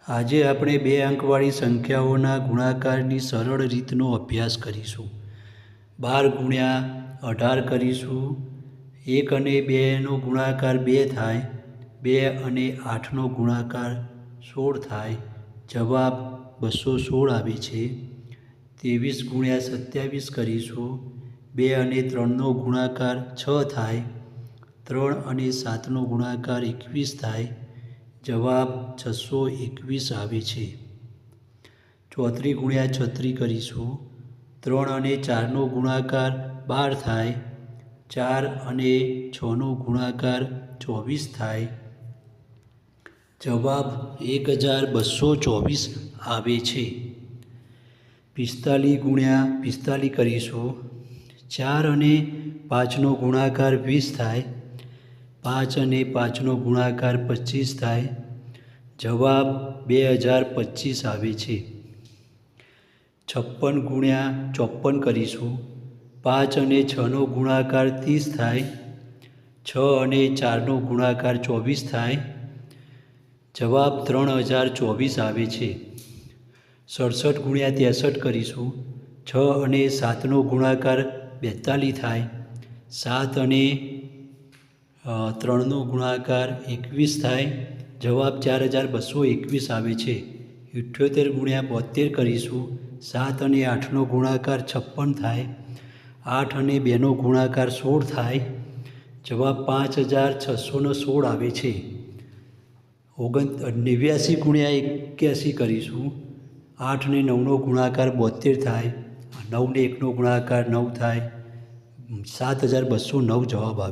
આજે આપણે 2 અંકવાળી સંખ્યાઓના ગુણાકારની સરળ રીતનો અભ્યાસ કરીશું. 12 ગુણ્યા 18 કરીશું. 1 અને 2નો ગુણાકાર 2 થાય. 2 અને 8નો ગુણાકાર 16 થાય. જવાબ 216 આવે છે. 23 ગુણ્યા 27 કરીશું. 2 અને 3નો ગુણાકાર 6 થાય. 3 અને 7નો ગુણાકાર 21 થાય. જવાબ 621 આવે છે. 34 ગુણ્યા 36 કરીશું. 3 અને 4નો ગુણાકાર 12 થાય. 4 અને 6નો ગુણાકાર 24 થાય. જવાબ 1224 આવે છે. 45 ગુણ્યા 45 કરીશું. 4 અને 5નો ગુણાકાર 20 થાય. 5 અને 5નો ગુણાકાર 25 થાય. જવાબ 2025 આવે છે. 56 ગુણ્યા 54 કરીશું. 5 અને 6નો ગુણાકાર 30 થાય. 6 અને 4નો ગુણાકાર 24 થાય. જવાબ 3024 આવે છે. 67 ગુણ્યા 63 કરીશું. 6 અને 7નો ગુણાકાર 42 થાય. 7 અને 3નો ગુણાકાર 21 થાય. જવાબ 4221 આવે છે. 78 ગુણ્યા 72 કરીશું. 7 અને 8નો ગુણાકાર 56 થાય. 8 અને 2નો ગુણાકાર 16 થાય. જવાબ 5616 આવે છે. 89 ગુણ્યા 81 કરીશું. 8 અને 9નો ગુણાકાર 72 થાય. 9 ને 1નો ગુણાકાર 9 થાય. 7209 જવાબ આવે.